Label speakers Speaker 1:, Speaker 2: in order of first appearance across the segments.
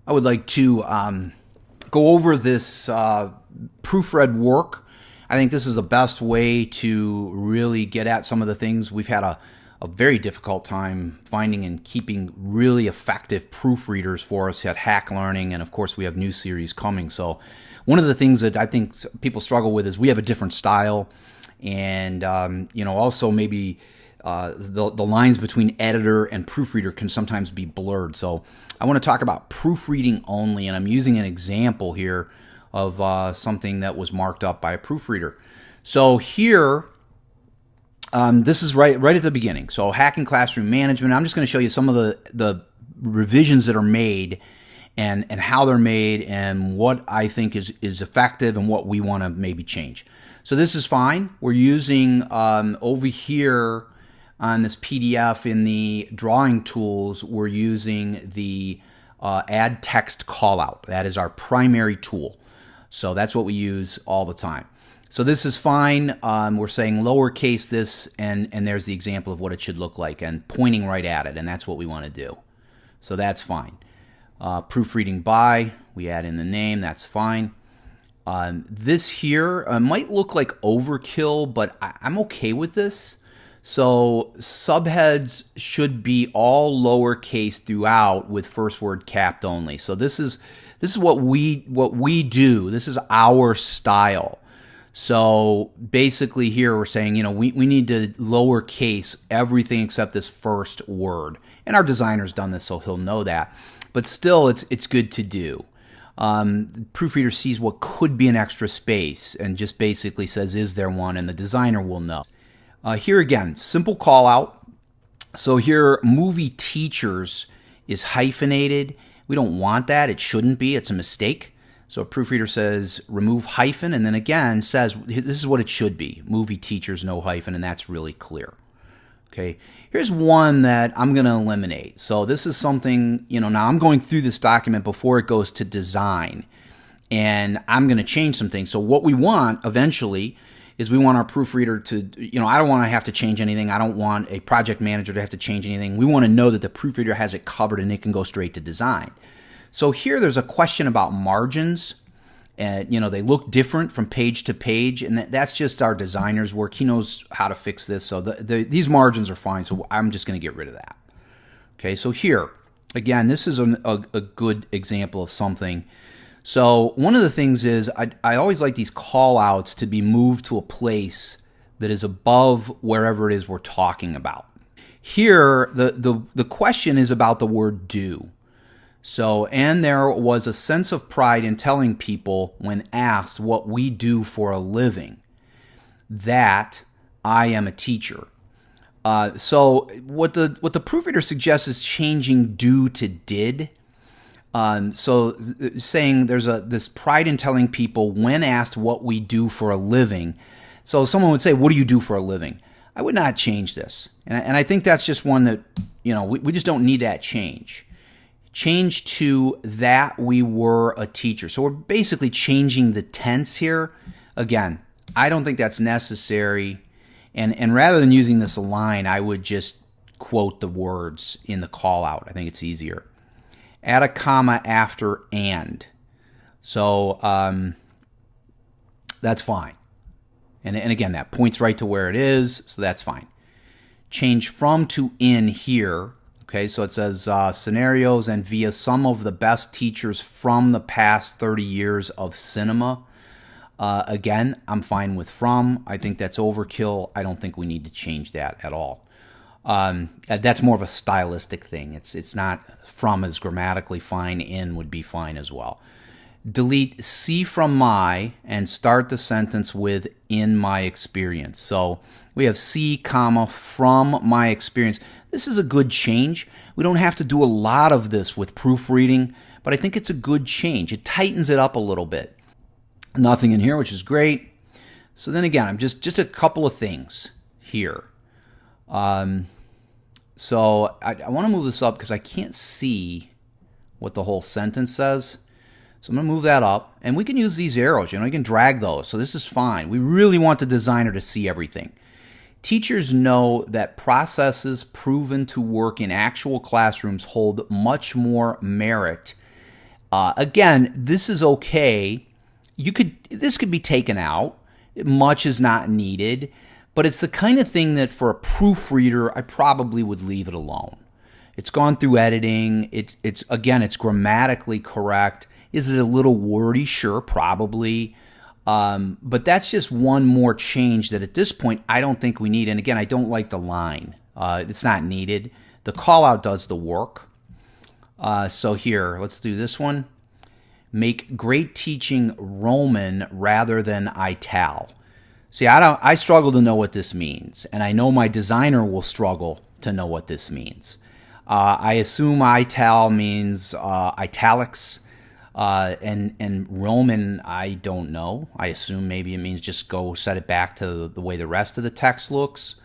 Speaker 1: I would like to go over this proofread work. I think this is the best way to really get at some of the things. We've had a very difficult time finding and keeping really effective proofreaders for us at Hack Learning, and of course we have new series coming. So one of the things that I think people struggle with is we have a different style, and also maybe the lines between editor and proofreader can sometimes be blurred. So I want to talk about proofreading only, and I'm using an example here of something that was marked up by a proofreader. So here, this is right at the beginning. So hacking classroom management. I'm just going to show you some of the revisions that are made and how they're made and what I think is effective and what we want to maybe change. So this is fine. We're using over here on this PDF in the drawing tools, we're using the add text callout. That is our primary tool. So that's what we use all the time. So this is fine. We're saying lowercase this, and there's the example of what it should look like and pointing right at it, and that's what we want to do. So that's fine. Proofreading by, we add in the name, that's fine. This here might look like overkill, but I'm okay with this. So subheads should be all lowercase throughout with first word capped only. So this is what we do. This is our style. So basically here we're saying, we need to lowercase everything except this first word. And our designer's done this, so he'll know that. But still, it's good to do. The proofreader sees what could be an extra space and just basically says, is there one? And the designer will know. Here again, simple call out. So here, movie teachers is hyphenated. We don't want that. It shouldn't be. It's a mistake. So a proofreader says remove hyphen, and then again says this is what it should be. Movie teachers, no hyphen, and that's really clear. Okay. Here's one that I'm going to eliminate. So this is something, now I'm going through this document before it goes to design, and I'm going to change some things. So what we want eventually is we want our proofreader to, I don't want to have to change anything. I don't want a project manager to have to change anything. We want to know that the proofreader has it covered and it can go straight to design. So here there's a question about margins. And, they look different from page to page, and that's just our designer's work. He knows how to fix this. So these margins are fine, so I'm just going to get rid of that. Okay, so here, again, this is a good example of something. So one of the things is I always like these call-outs to be moved to a place that is above wherever it is we're talking about. Here, the question is about the word do. So, and there was a sense of pride in telling people when asked what we do for a living, that I am a teacher. So what the proofreader suggests is changing do to did. So saying there's this pride in telling people when asked what we do for a living. So someone would say, what do you do for a living? I would not change this. And I think that's just one that, we just don't need that change. Change to that we were a teacher. So we're basically changing the tense here. Again, I don't think that's necessary. And rather than using this line, I would just quote the words in the call out. I think it's easier. Add a comma after and. So that's fine. And again, that points right to where it is, so that's fine. Change from to in here. Okay, so it says scenarios and via some of the best teachers from the past 30 years of cinema. Again, I'm fine with from. I think that's overkill. I don't think we need to change that at all. That's more of a stylistic thing. It's not from is grammatically fine. In would be fine as well. Delete see from my and start the sentence with in my experience. So we have see, comma, from my experience. This is a good change. We don't have to do a lot of this with proofreading, but I think it's a good change. It tightens it up a little bit. Nothing in here, which is great. So then again, I'm just a couple of things here. So I want to move this up because I can't see what the whole sentence says. So I'm going to move that up, and we can use these arrows. You can drag those, so this is fine. We really want the designer to see everything. Teachers know that processes proven to work in actual classrooms hold much more merit Again, this is okay. This could be taken out. Much is not needed, but it's the kind of thing that for a proofreader, I probably would leave it alone. It's gone through editing. It's grammatically correct. Is it a little wordy? Sure, probably. But that's just one more change that at this point I don't think we need. And again, I don't like the line. It's not needed. The callout does the work. So here, let's do this one. Make great teaching Roman rather than ital. See, I struggle to know what this means, and I know my designer will struggle to know what this means. I assume ital means italics, and Roman, I don't know. I assume maybe it means just go set it back to the way the rest of the text looks.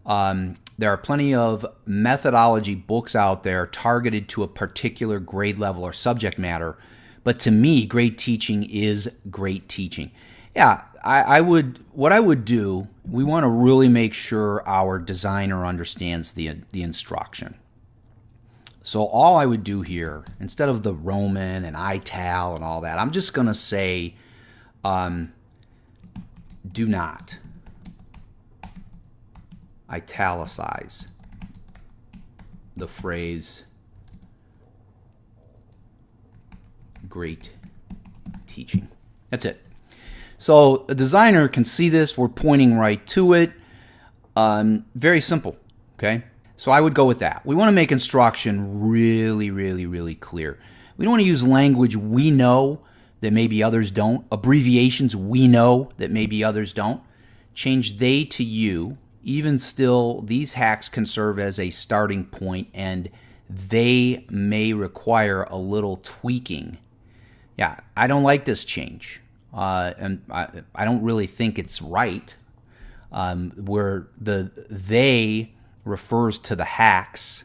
Speaker 1: There are plenty of methodology books out there targeted to a particular grade level or subject matter. But to me, great teaching is great teaching. Yeah, what I would do, we want to really make sure our designer understands the instruction. So all I would do here, instead of the Roman and ital and all that, I'm just going to say, do not italicize the phrase great teaching. That's it. So a designer can see this. We're pointing right to it. Very simple, okay? So I would go with that. We want to make instruction really, really, really clear. We don't want to use language we know that maybe others don't, abbreviations we know that maybe others don't. Change they to you. Even still, these hacks can serve as a starting point, and they may require a little tweaking. Yeah, I don't like this change, and I don't really think it's right, where the they refers to the hacks,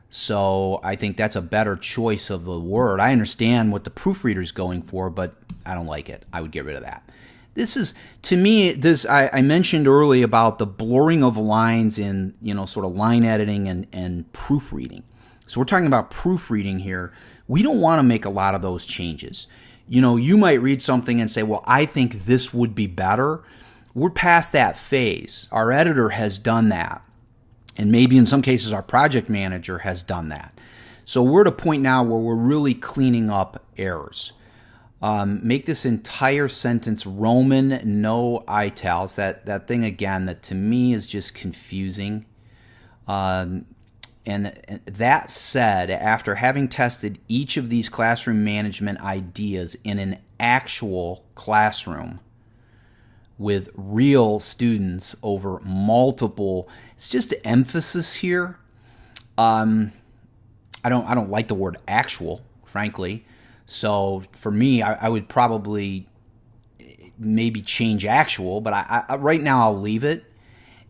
Speaker 1: so I think that's a better choice of the word. I understand what the proofreader's going for, but I don't like it. I would get rid of that. This is, to me, I mentioned earlier about the blurring of lines in, sort of line editing and proofreading. So we're talking about proofreading here. We don't want to make a lot of those changes. You might read something and say, well, I think this would be better. We're past that phase. Our editor has done that. And maybe in some cases our project manager has done that. So we're at a point now where we're really cleaning up errors. Make this entire sentence Roman, no itals. That thing again that to me is just confusing. And that said, after having tested each of these classroom management ideas in an actual classroom with real students over multiple, it's just emphasis here. I don't like the word actual, frankly. So for me, I would probably maybe change actual, but I right now I'll leave it.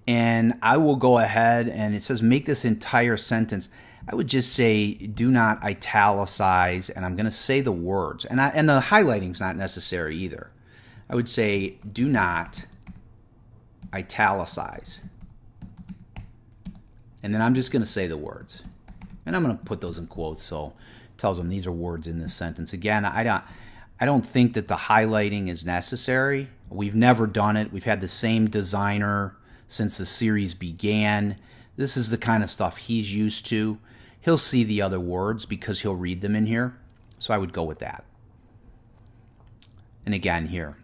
Speaker 1: And I will go ahead and it says make this entire sentence. I would just say do not italicize, and I'm going to say the words. And the highlighting's not necessary either. I would say do not italicize. And then I'm just going to say the words. And I'm going to put those in quotes so it tells them these are words in this sentence. Again, I don't think that the highlighting is necessary. We've never done it. We've had the same designer since the series began. This is the kind of stuff he's used to. He'll see the other words because he'll read them in here. So I would go with that. And again here.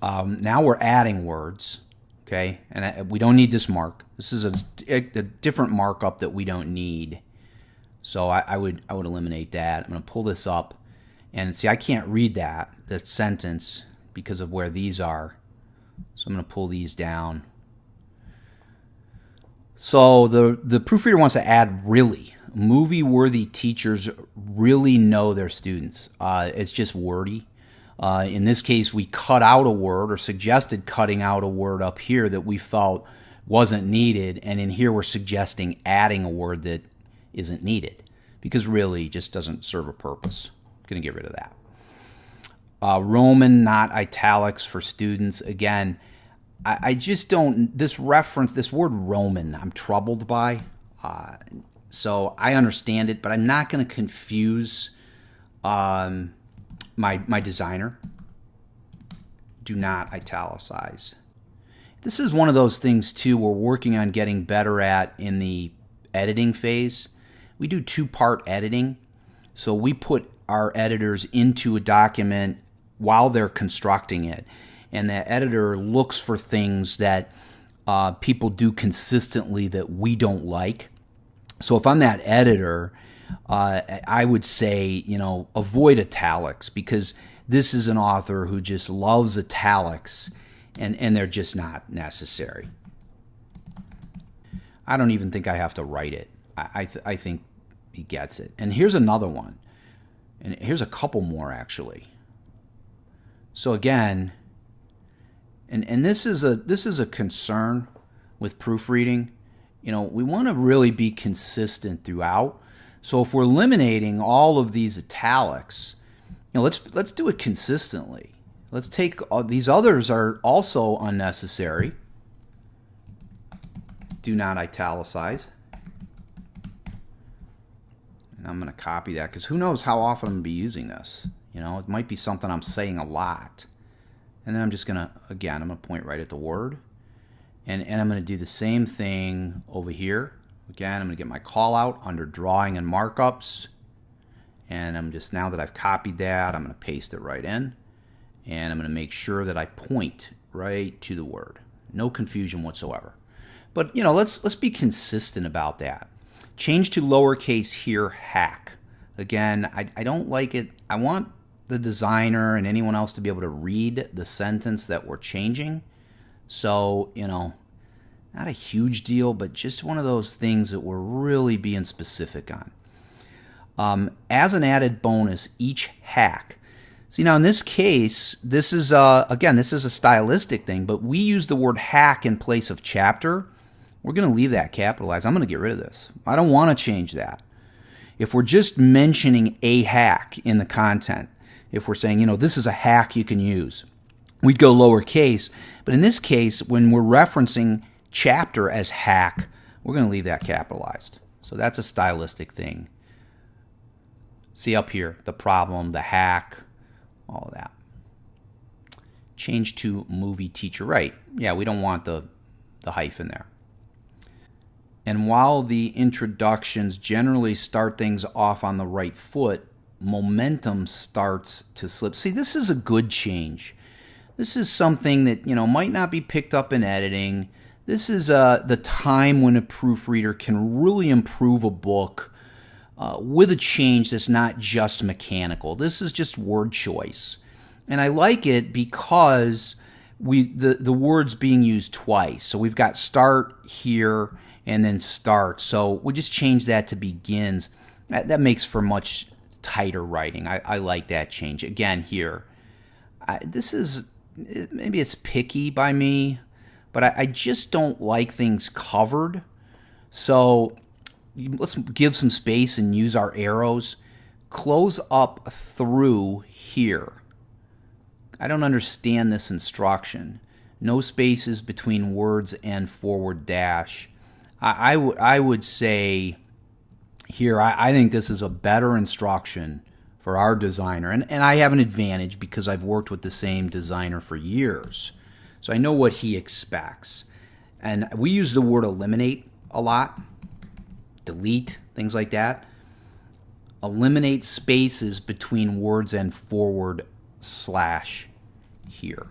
Speaker 1: Now we're adding words. Okay, and we don't need this mark. This is a different markup that we don't need. So I would eliminate that. I'm going to pull this up. And see, I can't read that sentence because of where these are. So I'm going to pull these down. So the proofreader wants to add really. Movie-worthy teachers really know their students. It's just wordy. In this case, we cut out a word or suggested cutting out a word up here that we felt wasn't needed. And in here, we're suggesting adding a word that isn't needed because really just doesn't serve a purpose. I'm going to get rid of that. Roman, not italics for students. Again, I just don't, this word Roman, I'm troubled by. So I understand it, but I'm not going to confuse my designer. Do not italicize. This is one of those things too we're working on getting better at in the editing phase. We do two-part editing. So we put our editors into a document while they're constructing it. And the editor looks for things that people do consistently that we don't like. So if I'm that editor, I would say, avoid italics, because this is an author who just loves italics, and they're just not necessary. I don't even think I have to write it. I think he gets it. And here's another one. And here's a couple more, actually. So again, and this is a concern with proofreading. We want to really be consistent throughout. So if we're eliminating all of these italics, let's do it consistently. Let's take these others are also unnecessary. Do not italicize. And I'm going to copy that because who knows how often I'm going to be using this. It might be something I'm saying a lot. And then I'm just going to, again, I'm going to point right at the word. And I'm going to do the same thing over here. Again, I'm going to get my call out under drawing and markups. And I'm just, now that I've copied that, I'm going to paste it right in. And I'm going to make sure that I point right to the word. No confusion whatsoever. But, let's be consistent about that. Change to lowercase here, hack. Again, I don't like it. I want the designer and anyone else to be able to read the sentence that we're changing. So, not a huge deal, but just one of those things that we're really being specific on. As an added bonus, each hack. See, now in this case, this is, again, this is a stylistic thing, but we use the word hack in place of chapter. We're going to leave that capitalized. I'm going to get rid of this. I don't want to change that. If we're just mentioning a hack in the content, if we're saying, this is a hack you can use, we'd go lowercase. But in this case, when we're referencing chapter as hack, we're going to leave that capitalized. So that's a stylistic thing. See up here, the problem, the hack, all of that. Change to movie teacher. Right. Yeah, we don't want the hyphen there. And while the introductions generally start things off on the right foot, momentum starts to slip. See, this is a good change. This is something that, might not be picked up in editing. This is the time when a proofreader can really improve a book with a change that's not just mechanical. This is just word choice. And I like it because the word's being used twice. So we've got start here and then start. So we just change that to begins. That makes for much tighter writing. I like that change. Again, here, this is, maybe it's picky by me, but I just don't like things covered. So let's give some space and use our arrows. Close up through here. I don't understand this instruction. No spaces between words and forward dash. I would say here, I think this is a better instruction for our designer. And I have an advantage because I've worked with the same designer for years. So I know what he expects. And we use the word eliminate a lot. Delete, things like that. Eliminate spaces between words and forward slash here.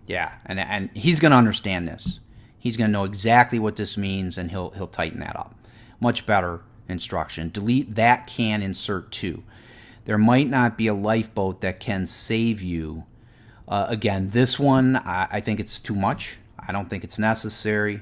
Speaker 1: Yeah, and he's going to understand this. He's going to know exactly what this means, and he'll tighten that up. Much better instruction. Delete that can insert to. There might not be a lifeboat that can save you. Again, this one, I think it's too much. I don't think it's necessary.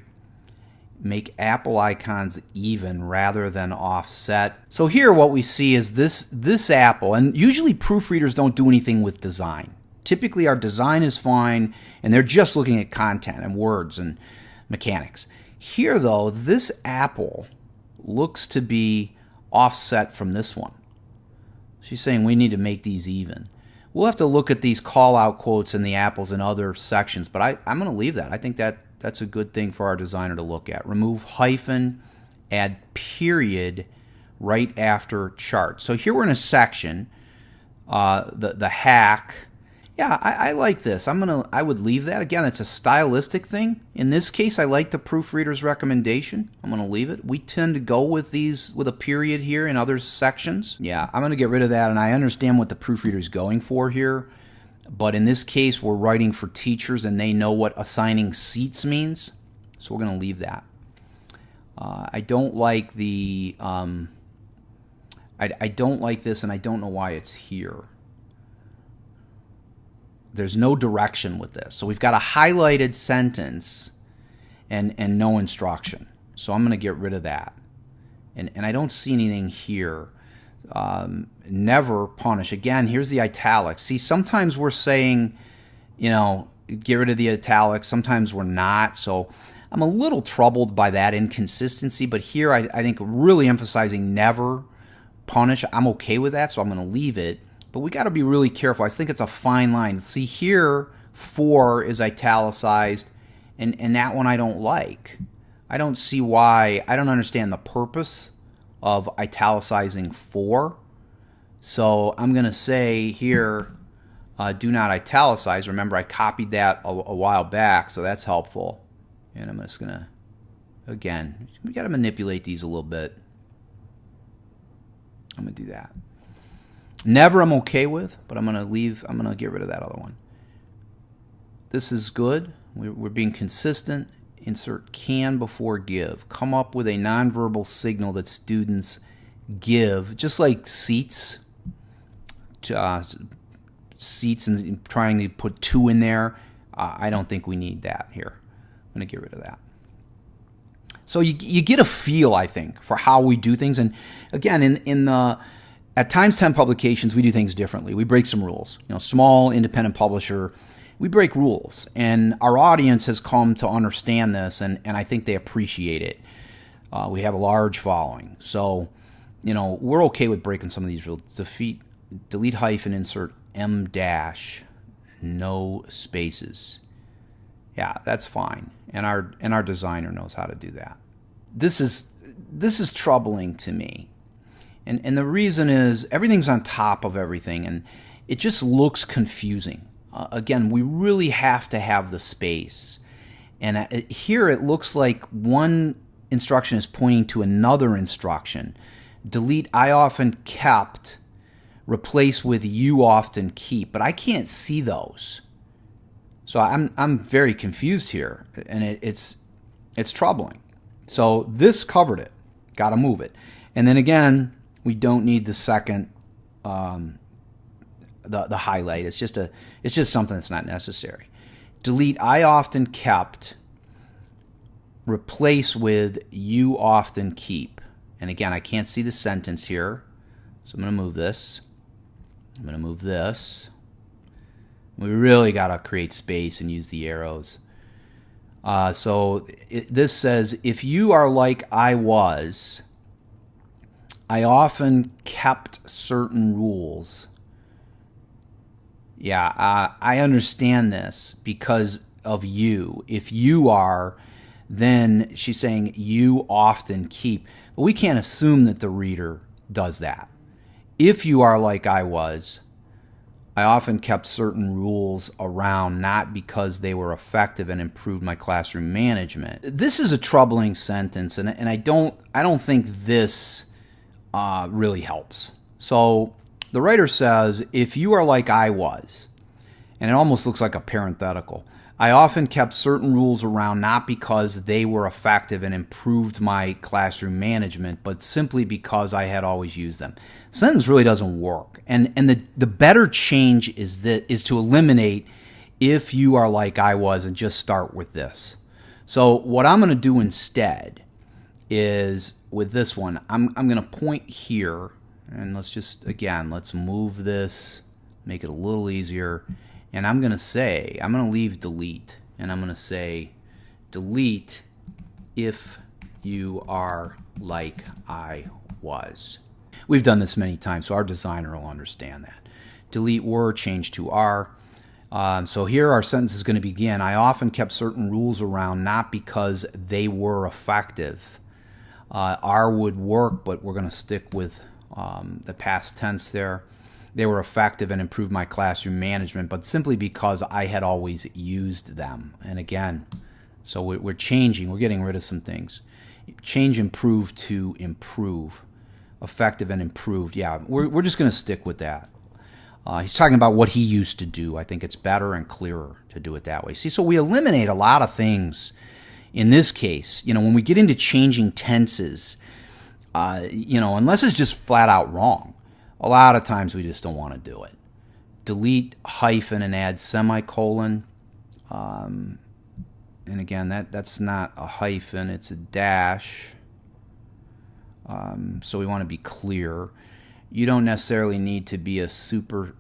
Speaker 1: Make apple icons even rather than offset. So here what we see is this apple, and usually proofreaders don't do anything with design. Typically our design is fine, and they're just looking at content and words and mechanics. Here though, this apple looks to be offset from this one. She's saying we need to make these even. We'll have to look at these call-out quotes and the apples in other sections, but I'm going to leave that. I think that's a good thing for our designer to look at. Remove hyphen, add period right after chart. So here we're in a section. the hack. Yeah, I like this. I would leave that. Again, it's a stylistic thing. In this case, I like the proofreader's recommendation. I'm gonna leave it. We tend to go with these with a period here in other sections. Yeah, I'm gonna get rid of that, and I understand what the proofreader's going for here. But in this case, we're writing for teachers, and they know what assigning seats means. So we're gonna leave that. I don't like the I don't like this, and I don't know why it's here. There's no direction with this. So we've got a highlighted sentence and no instruction. So I'm going to get rid of that. And I don't see anything here. Never punish. Again, here's the italics. See, sometimes we're saying, get rid of the italics. Sometimes we're not. So I'm a little troubled by that inconsistency. But here, I think really emphasizing never punish. I'm okay with that, so I'm going to leave it. But we got to be really careful. I think it's a fine line. See here, for is italicized, and that one I don't like. I don't see why. I don't understand the purpose of italicizing for. So I'm going to say here, do not italicize. Remember, I copied that a while back, so that's helpful. And I'm just going to, again, we got to manipulate these a little bit. I'm going to do that. Never I'm okay with, but I'm going to get rid of that other one. This is good. We're being consistent. Insert can before give. Come up with a nonverbal signal that students give, just like seats. Seats and trying to put to in there. I don't think we need that here. I'm going to get rid of that. So you get a feel, I think, for how we do things. And again, in the at Times 10 Publications, we do things differently. We break some rules. Small independent publisher, we break rules. And our audience has come to understand this, and I think they appreciate it. We have a large following. So, we're okay with breaking some of these rules. Delete hyphen, insert M dash, no spaces. Yeah, that's fine. And our designer knows how to do that. This is troubling to me. And the reason is everything's on top of everything, and it just looks confusing. Again, we really have to have the space. And here it looks like one instruction is pointing to another instruction. Delete I often kept, replace with you often keep. But I can't see those. So I'm very confused here, and it's troubling. So this covered it. Got to move it. And then again, we don't need the second, the highlight. It's just something that's not necessary. Delete I often kept, replace with you often keep. And again, I can't see the sentence here, so I'm going to move this. I'm going to move this. We really got to create space and use the arrows. This says, if you are like I was, I often kept certain rules. Yeah, I understand this because of you. If you are, then she's saying you often keep. But we can't assume that the reader does that. If you are like I was, I often kept certain rules around, not because they were effective and improved my classroom management. This is a troubling sentence, and I don't think this really helps. So the writer says, if you are like I was, and it almost looks like a parenthetical, I often kept certain rules around not because they were effective and improved my classroom management, but simply because I had always used them. The sentence really doesn't work. And the better change is to eliminate if you are like I was and just start with this. So what I'm going to do instead is with this one, I'm going to point here, and let's move this, make it a little easier. And I'm going to leave delete, and I'm going to say delete if you are like I was. We've done this many times, so our designer will understand that. Delete were, change to are. So here our sentence is going to begin. I often kept certain rules around not because they were effective. Are would work, but we're going to stick with the past tense there. they were effective and improved my classroom management, but simply because I had always used them. And again, so we're changing. We're getting rid of some things. Change improve to improve. Effective and improved. Yeah, we're just going to stick with that. He's talking about what he used to do. I think it's better and clearer to do it that way. See, so we eliminate a lot of things in this case. When we get into changing tenses, unless it's just flat out wrong, a lot of times we just don't want to do it. Delete hyphen and add semicolon. And again, that's not a hyphen, it's a dash. So we want to be clear. You don't necessarily need to be super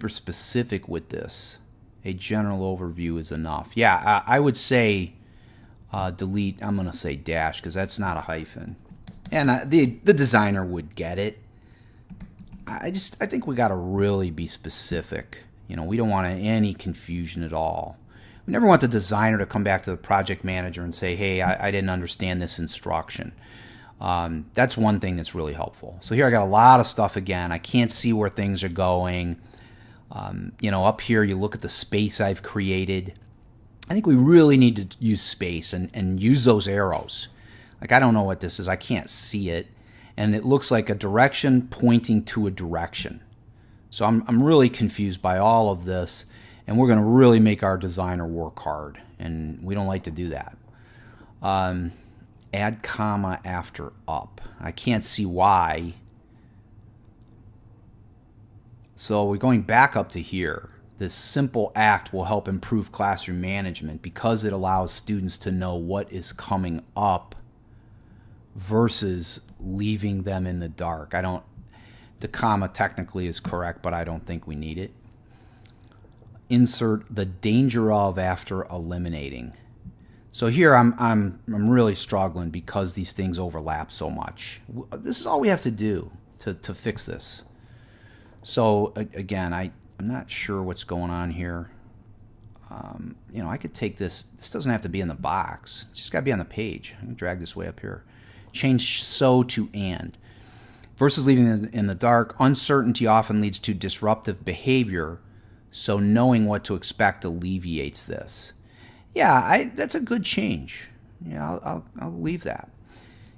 Speaker 1: specific with this. A general overview is enough. Yeah, I would say delete. I'm going to say dash because that's not a hyphen, and the designer would get it. I think we got to really be specific. We don't want any confusion at all. We never want the designer to come back to the project manager and say, "Hey, I didn't understand this instruction." That's one thing that's really helpful. So here I got a lot of stuff again. I can't see where things are going. Up here you look at the space I've created. I think we really need to use space and use those arrows. Like, I don't know what this is. I can't see it. And it looks like a direction pointing to a direction. So I'm really confused by all of this. And we're going to really make our designer work hard. And we don't like to do that. Add comma after up. I can't see why. So we're going back up to here. This simple act will help improve classroom management because it allows students to know what is coming up versus leaving them in the dark. The comma technically is correct, but I don't think we need it. Insert the danger of after eliminating. So here I'm really struggling because these things overlap so much. This is all we have to do to fix this. So again, I'm not sure what's going on here. I could take this. This doesn't have to be in the box. It's just got to be on the page. I can drag this way up here. Change so to and. Versus leaving it in the dark, uncertainty often leads to disruptive behavior, so knowing what to expect alleviates this. Yeah, that's a good change. Yeah, I'll leave that.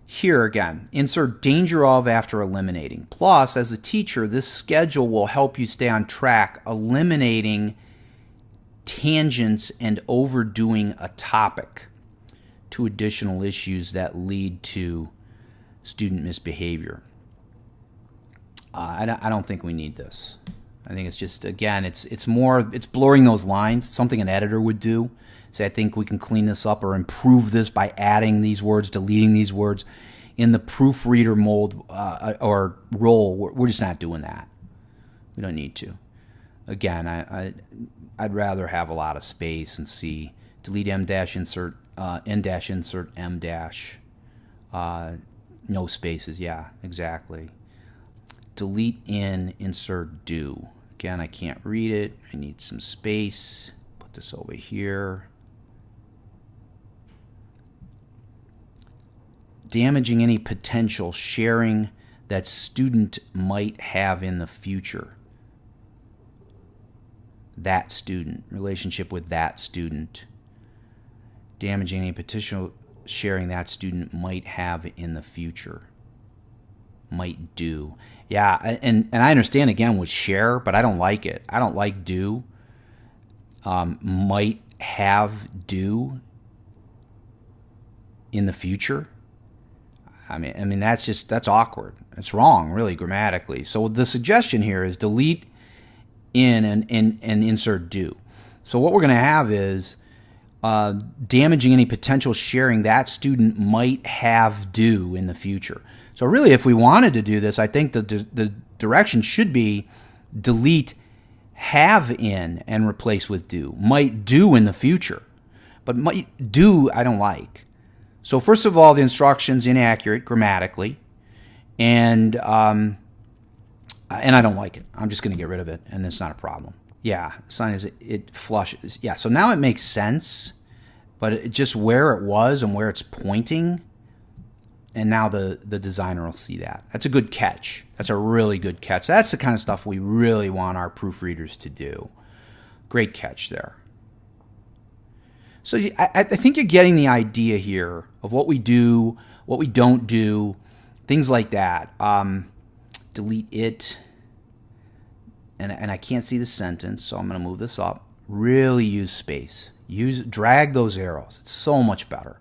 Speaker 1: Here again, insert danger of after eliminating. Plus, as a teacher, this schedule will help you stay on track, eliminating tangents and overdoing a topic. 2 additional issues that lead to student misbehavior. I don't think we need this. I think it's just, again, it's blurring those lines. Something an editor would do. Say, I think we can clean this up or improve this by adding these words, deleting these words. In the proofreader mold or role, we're just not doing that. We don't need to. Again, I'd rather have a lot of space and see delete m dash insert n dash insert m dash. No spaces. Yeah, exactly. Delete in insert do. Again, I can't read it. I need some space. Put this over here. Damaging any potential sharing that student might have in the future. That student, relationship with that student. Damaging any potential sharing that student might have in the future. Might do. Yeah, and I understand again with share, but I don't like it. I don't like do. Might have do in the future. I mean that's awkward. It's wrong, really, grammatically. So the suggestion here is delete in and insert do. So what we're going to have is damaging any potential sharing that student might have do in the future. So really, if we wanted to do this, I think the direction should be delete have in and replace with do. Might do in the future, but might do I don't like. So first of all, the instruction's inaccurate grammatically, and I don't like it. I'm just going to get rid of it, and it's not a problem. Yeah, sign is it flushes. Yeah, so now it makes sense, but just where it was and where it's pointing, And now the designer will see that. That's a good catch. That's a really good catch. That's the kind of stuff we really want our proofreaders to do. Great catch there. So I think you're getting the idea here of what we do, what we don't do, things like that. Delete it. And I can't see the sentence, so I'm going to move this up. Really use space. Drag those arrows. It's so much better.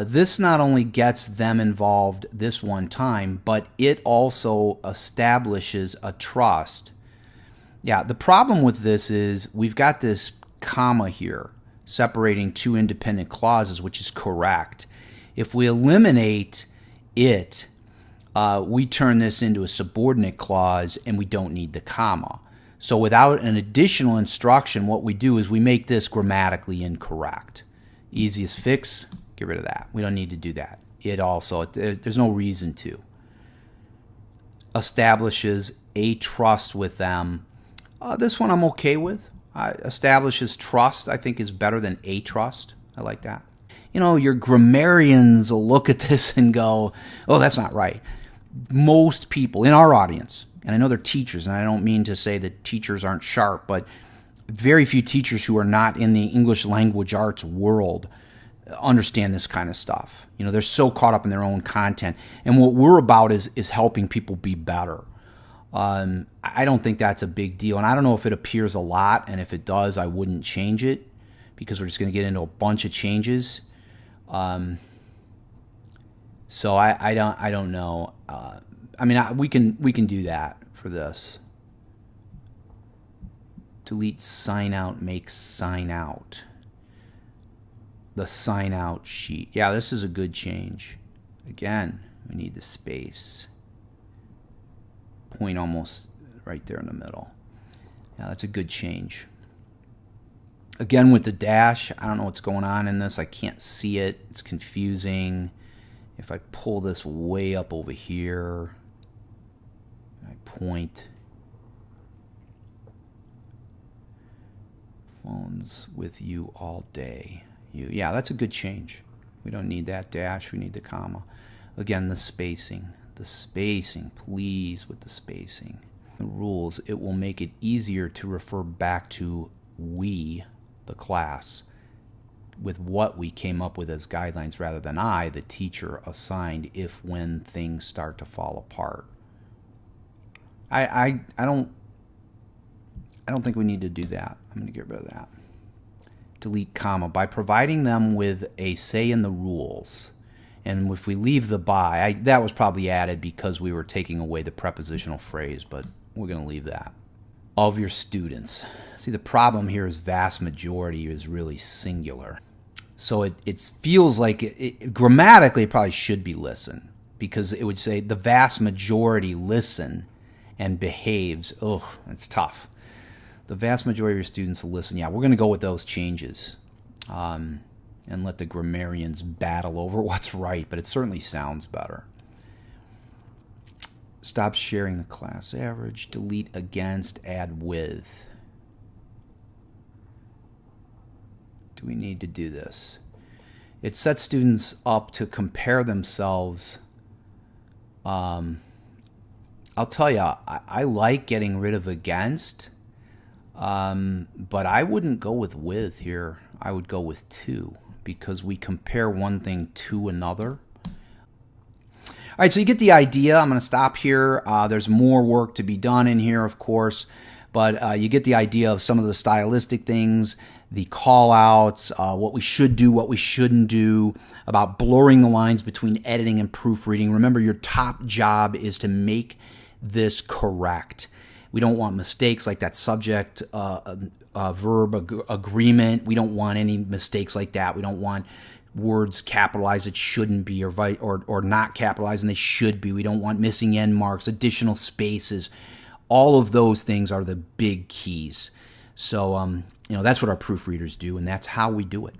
Speaker 1: This not only gets them involved this one time, but it also establishes a trust. Yeah, the problem with this is we've got this comma here separating two independent clauses, which is correct. If we eliminate it, we turn this into a subordinate clause and we don't need the comma. So without an additional instruction, what we do is we make this grammatically incorrect. Easiest fix, get rid of that. We don't need to do that. It also, there's no reason to. Establishes a trust with them. This one I'm okay with. Establishes trust, I think, is better than a trust. I like that. You know, your grammarians will look at this and go, oh, that's not right. Most people in our audience, and I know they're teachers, and I don't mean to say that teachers aren't sharp, but very few teachers who are not in the English language arts world understand this kind of stuff. You know, they're so caught up in their own content. And what we're about is helping people be better. I don't think that's a big deal. And I don't know if it appears a lot, and if it does, I wouldn't change it because we're just going to get into a bunch of changes. So I don't know. I mean, we can do that for this. Delete sign out, make sign out. The sign out sheet. Yeah, this is a good change. Again, we need the space. Point almost right there in the middle. Yeah, that's a good change. Again, with the dash, I don't know what's going on in this. I can't see it. It's confusing. If I pull this way up over here, I point. Phones with you all day. Yeah, that's a good change. We don't need that dash. We need the comma. Again, the spacing. The spacing, please, with the spacing. The rules, it will make it easier to refer back to we, the class, with what we came up with as guidelines rather than I, the teacher, assigned if when things start to fall apart. I don't think we need to do that. I'm going to get rid of that. Delete comma. By providing them with a say in the rules, and if we leave the by, that was probably added because we were taking away the prepositional phrase, but we're going to leave that. Of your students. See, the problem here is vast majority is really singular. So it feels like, grammatically, it probably should be listen, because it would say the vast majority listen and behaves. Oh, it's tough. The vast majority of your students will listen. Yeah, we're going to go with those changes. And let the grammarians battle over what's right, but it certainly sounds better. Stop sharing the class average, delete against, add with. Do we need to do this? It sets students up to compare themselves. I'll tell you, I like getting rid of against, but I wouldn't go with here. I would go with to, because we compare one thing to another. All right, so you get the idea. I'm going to stop here. There's more work to be done in here, of course, but you get the idea of some of the stylistic things, the call-outs, what we should do, what we shouldn't do, about blurring the lines between editing and proofreading. Remember, your top job is to make this correct. We don't want mistakes like that subject, verb agreement. We don't want any mistakes like that. We don't want words capitalized that shouldn't be, or not capitalized and they should be. We don't want missing end marks, additional spaces. All of those things are the big keys. So, that's what our proofreaders do, and that's how we do it.